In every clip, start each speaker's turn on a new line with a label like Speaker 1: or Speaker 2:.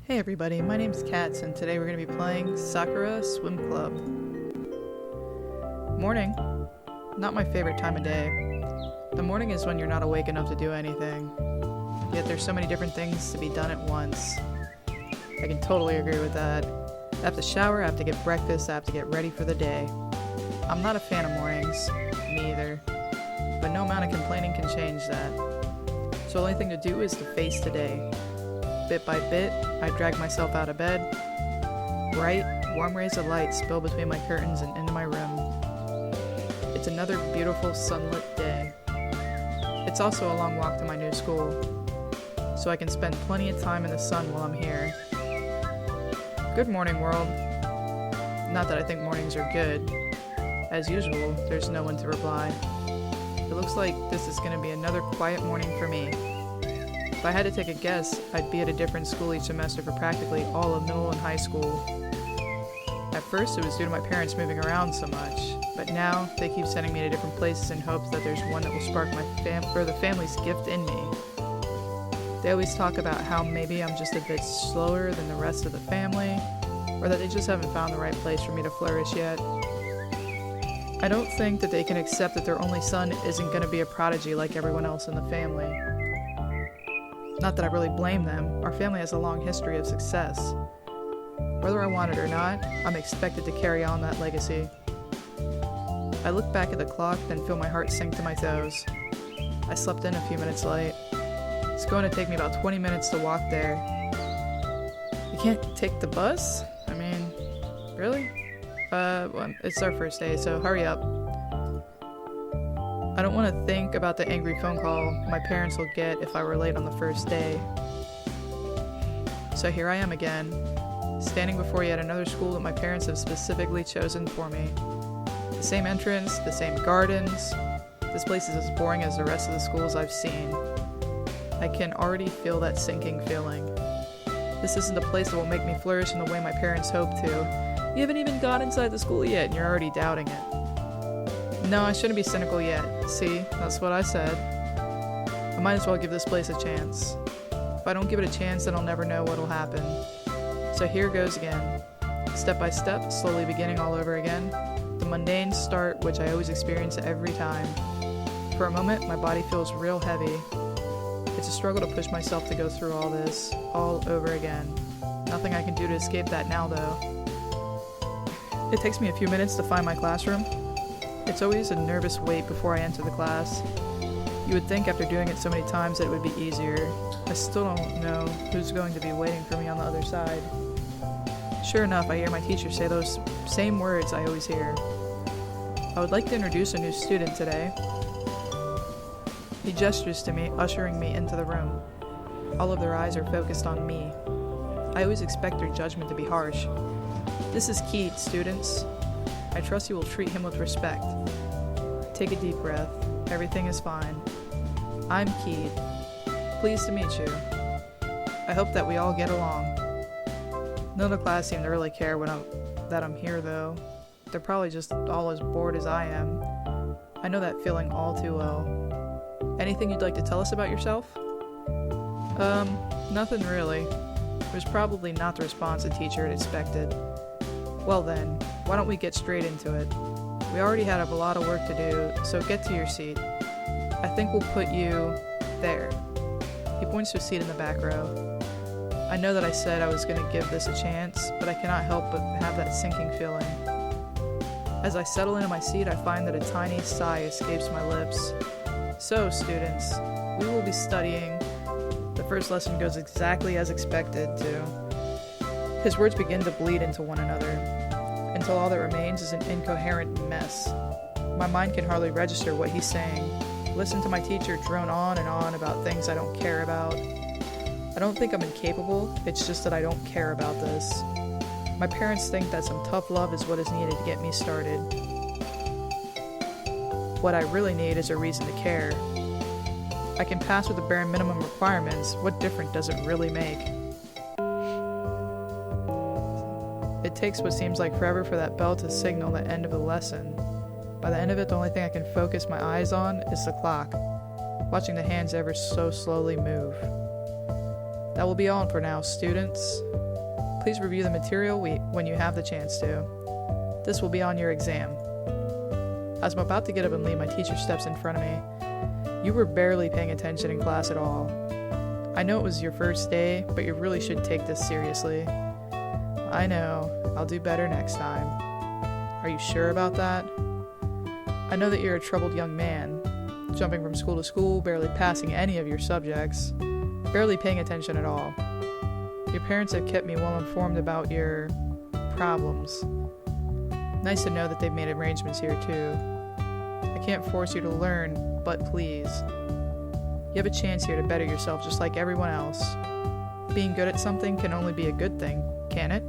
Speaker 1: Hey everybody, my name's Katz and today we're going to be playing Sakura Swim Club. Morning. Not my favorite time of day. The morning is when you're not awake enough to do anything. Yet there's so many different things to be done at once. I can totally agree with that. I have to shower, I have to get breakfast, I have to get ready for the day. I'm not a fan of mornings. Me either. But no amount of complaining can change that. So the only thing to do is to face today. Bit by bit, I drag myself out of bed. Bright, warm rays of light spill between my curtains and into my room. It's another beautiful sunlit day. It's also a long walk to my new school, so I can spend plenty of time in the sun while I'm here. Good morning, world. Not that I think mornings are good. As usual, there's no one to reply. It looks like this is going to be another quiet morning for me. If I had to take a guess, I'd be at a different school each semester for practically all of middle and high school. At first, it was due to my parents moving around so much, but now they keep sending me to different places in hopes that there's one that will spark the family's gift in me. They always talk about how maybe I'm just a bit slower than the rest of the family, or that they just haven't found the right place for me to flourish yet. I don't think that they can accept that their only son isn't going to be a prodigy like everyone else in the family. Not that I really blame them, our family has a long history of success. Whether I want it or not, I'm expected to carry on that legacy. I look back at the clock, then feel my heart sink to my toes. I slept in a few minutes late. It's going to take me about 20 minutes to walk there. You can't take the bus? I mean, really? Well, it's our first day, so hurry up. I don't want to think about the angry phone call my parents will get if I were late on the first day. So here I am again, standing before yet another school that my parents have specifically chosen for me. The same entrance, the same gardens. This place is as boring as the rest of the schools I've seen. I can already feel that sinking feeling. This isn't a place that will make me flourish in the way my parents hope to. You haven't even got inside the school yet and you're already doubting it. No, I shouldn't be cynical yet. See, that's what I said. I might as well give this place a chance. If I don't give it a chance, then I'll never know what'll happen. So here goes again. Step by step, slowly beginning all over again. The mundane start, which I always experience every time. For a moment, my body feels real heavy. It's a struggle to push myself to go through all this, all over again. Nothing I can do to escape that now, though. It takes me a few minutes to find my classroom. It's always a nervous wait before I enter the class. You would think after doing it so many times that it would be easier. I still don't know who's going to be waiting for me on the other side. Sure enough, I hear my teacher say those same words I always hear. I would like to introduce a new student today. He gestures to me, ushering me into the room. All of their eyes are focused on me. I always expect their judgment to be harsh. This is Keith, students. I trust you will treat him with respect. Take a deep breath. Everything is fine. I'm Keith. Pleased to meet you. I hope that we all get along. None of the class seem to really care that I'm here, though. They're probably just all as bored as I am. I know that feeling all too well. Anything you'd like to tell us about yourself? Nothing really. It was probably not the response the teacher had expected. Well then, why don't we get straight into it? We already have a lot of work to do, so get to your seat. I think we'll put you there. He points to a seat in the back row. I know that I said I was going to give this a chance, but I cannot help but have that sinking feeling. As I settle into my seat, I find that a tiny sigh escapes my lips. So, students, we will be studying. The first lesson goes exactly as expected to. His words begin to bleed into one another, until all that remains is an incoherent mess. My mind can hardly register what he's saying. Listen to my teacher drone on and on about things I don't care about. I don't think I'm incapable, it's just that I don't care about this. My parents think that some tough love is what is needed to get me started. What I really need is a reason to care. I can pass with the bare minimum requirements. What difference does it really make? It takes what seems like forever for that bell to signal the end of the lesson. By the end of it, the only thing I can focus my eyes on is the clock, watching the hands ever so slowly move. That will be all for now, students. Please review the material when you have the chance to. This will be on your exam. As I'm about to get up and leave, my teacher steps in front of me. You were barely paying attention in class at all. I know it was your first day, but you really should take this seriously. I know. I'll do better next time. Are you sure about that? I know that you're a troubled young man, jumping from school to school, barely passing any of your subjects, barely paying attention at all. Your parents have kept me well informed about your problems. Nice to know that they've made arrangements here too. I can't force you to learn, but please. You have a chance here to better yourself just like everyone else. Being good at something can only be a good thing, can't it?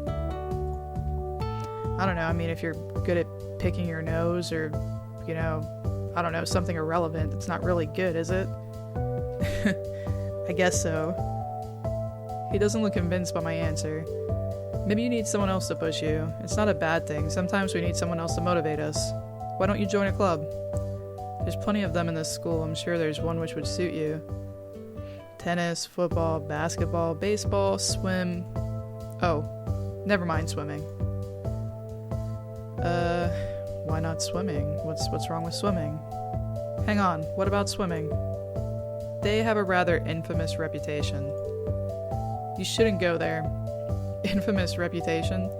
Speaker 1: I don't know, I mean, if you're good at picking your nose or, I don't know, something irrelevant, it's not really good, is it? I guess so. He doesn't look convinced by my answer. Maybe you need someone else to push you. It's not a bad thing. Sometimes we need someone else to motivate us. Why don't you join a club? There's plenty of them in this school. I'm sure there's one which would suit you. Tennis, football, basketball, baseball, swim. Oh, never mind swimming. Why not swimming? What's wrong with swimming? Hang on, what about swimming? They have a rather infamous reputation. You shouldn't go there. Infamous reputation?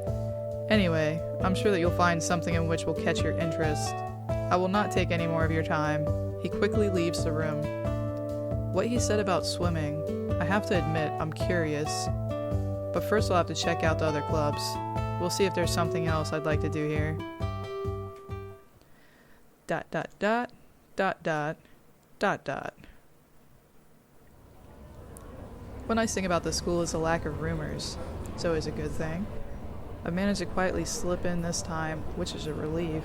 Speaker 1: Anyway, I'm sure that you'll find something in which will catch your interest. I will not take any more of your time. He quickly leaves the room. What he said about swimming, I have to admit, I'm curious. But first I'll have to check out the other clubs. We'll see if there's something else I'd like to do here. ... One nice thing about the school is the lack of rumors. It's always a good thing. I've managed to quietly slip in this time, which is a relief.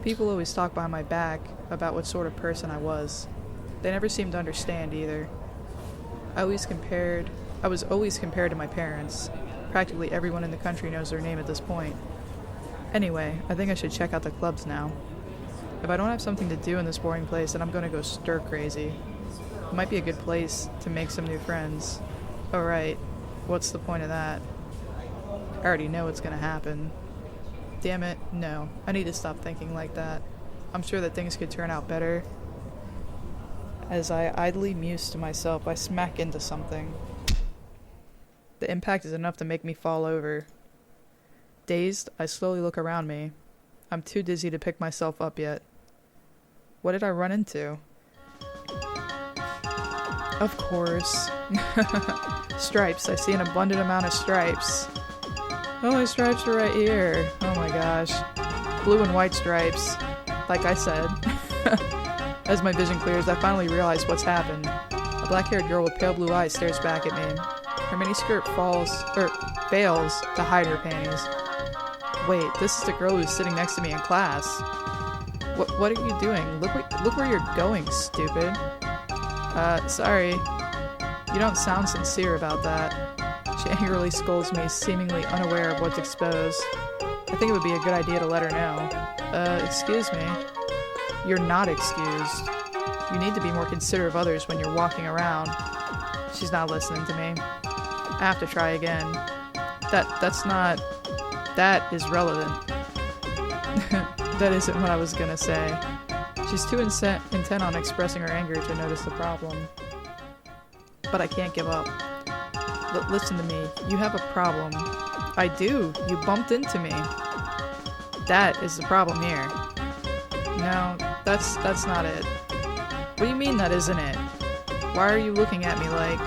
Speaker 1: People always talk behind my back about what sort of person I was. They never seemed to understand either. I was always compared to my parents. Practically everyone in the country knows their name at this point. Anyway, I think I should check out the clubs now. If I don't have something to do in this boring place, then I'm going to go stir crazy. It might be a good place to make some new friends. Oh right, what's the point of that? I already know what's going to happen. Damn it, no. I need to stop thinking like that. I'm sure that things could turn out better. As I idly muse to myself, I smack into something. The impact is enough to make me fall over. Dazed, I slowly look around me. I'm too dizzy to pick myself up yet. What did I run into? Of course. Stripes. I see an abundant amount of stripes. Oh, my stripes are right here. Oh my gosh. Blue and white stripes. Like I said. As my vision clears, I finally realize what's happened. A black-haired girl with pale blue eyes stares back at me. Her miniskirt fails to hide her panties. Wait, this is the girl who's sitting next to me in class. What are you doing? Look where you're going, stupid. Sorry. You don't sound sincere about that. She angrily scolds me, seemingly unaware of what's exposed. I think it would be a good idea to let her know. Excuse me. You're not excused. You need to be more considerate of others when you're walking around. She's not listening to me. I have to try again. That is relevant. That isn't what I was gonna say. She's too intent on expressing her anger to notice the problem. But I can't give up. Listen to me. You have a problem. I do. You bumped into me. That is the problem here. No, that's not it. What do you mean that isn't it? Why are you looking at me like...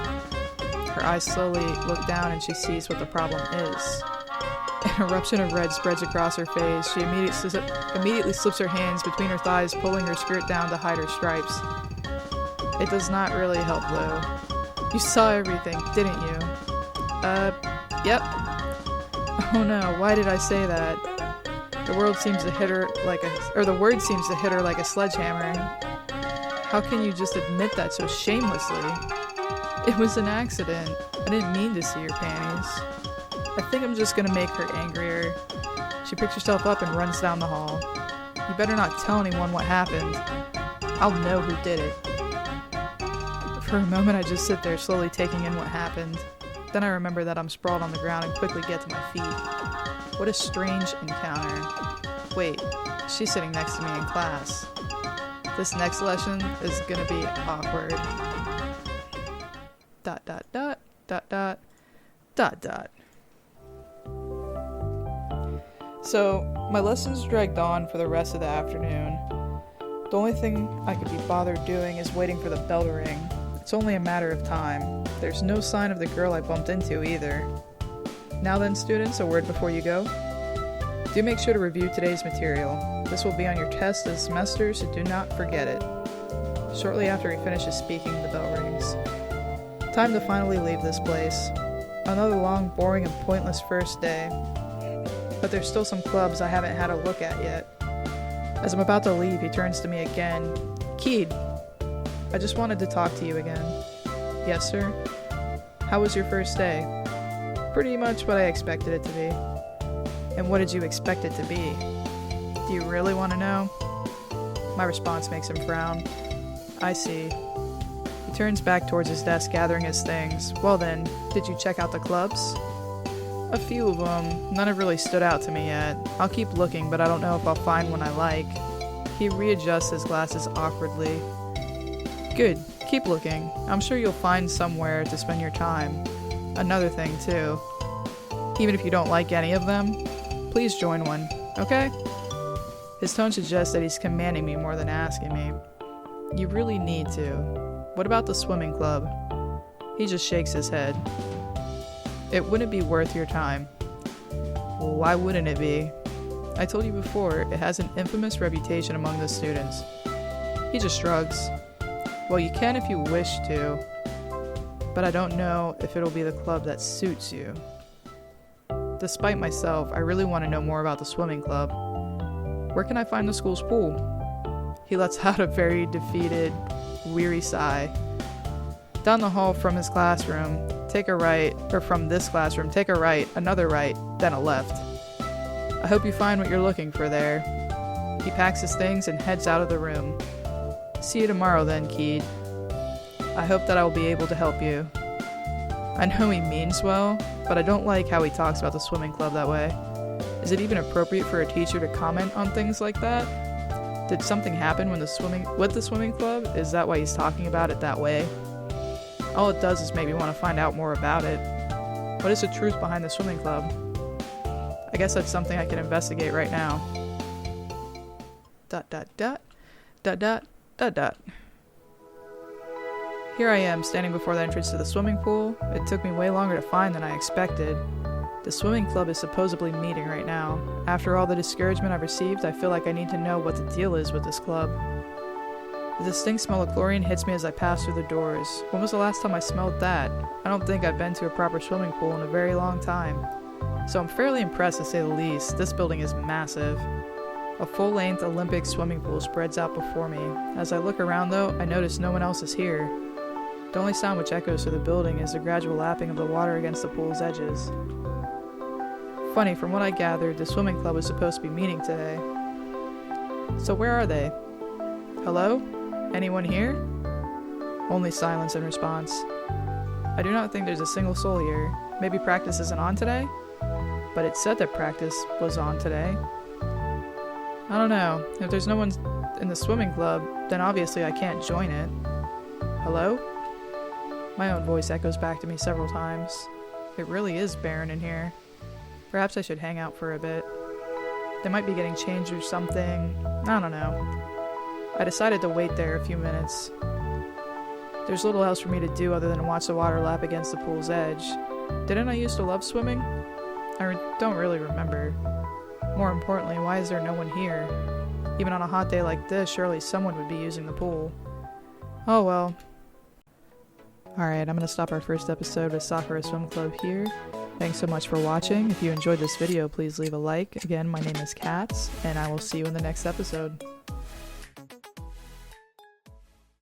Speaker 1: Her eyes slowly look down and she sees what the problem is. An eruption of red spreads across her face. She immediately slips her hands between her thighs, pulling her skirt down to hide her stripes. It does not really help though. You saw everything, didn't you? Yep. Oh no, why did I say that? The word seems to hit her like a sledgehammer. How can you just admit that so shamelessly? It was an accident. I didn't mean to see your panties. I think I'm just gonna make her angrier. She picks herself up and runs down the hall. You better not tell anyone what happened. I'll know who did it. For a moment, I just sit there slowly taking in what happened. Then I remember that I'm sprawled on the ground and quickly get to my feet. What a strange encounter. Wait, she's sitting next to me in class. This next lesson is gonna be awkward. ... So, my lessons dragged on for the rest of the afternoon. The only thing I could be bothered doing is waiting for the bell to ring. It's only a matter of time. There's no sign of the girl I bumped into either. Now then, students, a word before you go. Do make sure to review today's material. This will be on your test this semester, so do not forget it. Shortly after he finishes speaking, the bell rings. Time to finally leave this place. Another long, boring, and pointless first day. But there's still some clubs I haven't had a look at yet. As I'm about to leave, he turns to me again. Keed, I just wanted to talk to you again. Yes, sir? How was your first day? Pretty much what I expected it to be. And what did you expect it to be? Do you really want to know? My response makes him frown. I see. He turns back towards his desk, gathering his things. Well then, did you check out the clubs? A few of them. None have really stood out to me yet. I'll keep looking, but I don't know if I'll find one I like. He readjusts his glasses awkwardly. Good. Keep looking. I'm sure you'll find somewhere to spend your time. Another thing, too. Even if you don't like any of them, please join one, okay? His tone suggests that he's commanding me more than asking me. You really need to. What about the swimming club? He just shakes his head. It wouldn't be worth your time. Why wouldn't it be? I told you before, it has an infamous reputation among the students. He just shrugs. Well, you can if you wish to, but I don't know if it'll be the club that suits you. Despite myself, I really want to know more about the swimming club. Where can I find the school's pool? He lets out a very defeated, weary sigh. Down the hall from his classroom, take a right, or from this classroom, take a right, another right, then a left. I hope you find what you're looking for there. He packs his things and heads out of the room. See you tomorrow then, Keed. I hope that I will be able to help you. I know he means well, but I don't like how he talks about the swimming club that way. Is it even appropriate for a teacher to comment on things like that? Did something happen with the swimming club? Is that why he's talking about it that way? All it does is make me want to find out more about it. What is the truth behind the swimming club? I guess that's something I can investigate right now. ... Here I am, standing before the entrance to the swimming pool. It took me way longer to find than I expected. The swimming club is supposedly meeting right now. After all the discouragement I've received, I feel like I need to know what the deal is with this club. The distinct smell of chlorine hits me as I pass through the doors. When was the last time I smelled that? I don't think I've been to a proper swimming pool in a very long time. So I'm fairly impressed to say the least. This building is massive. A full-length Olympic swimming pool spreads out before me. As I look around though, I notice no one else is here. The only sound which echoes through the building is the gradual lapping of the water against the pool's edges. Funny, from what I gathered, the swimming club was supposed to be meeting today. So where are they? Hello? Anyone here? Only silence in response. I do not think there's a single soul here. Maybe practice isn't on today? But it said that practice was on today. I don't know. If there's no one in the swimming club, then obviously I can't join it. Hello? My own voice echoes back to me several times. It really is barren in here. Perhaps I should hang out for a bit. They might be getting changed or something. I don't know. I decided to wait there a few minutes. There's little else for me to do other than watch the water lap against the pool's edge. Didn't I used to love swimming? Don't really remember. More importantly, why is there no one here? Even on a hot day like this, surely someone would be using the pool. Oh well. Alright, I'm gonna stop our first episode of Sakura Swim Club here. Thanks so much for watching. If you enjoyed this video, please leave a like. Again, my name is Katz, and I will see you in the next episode.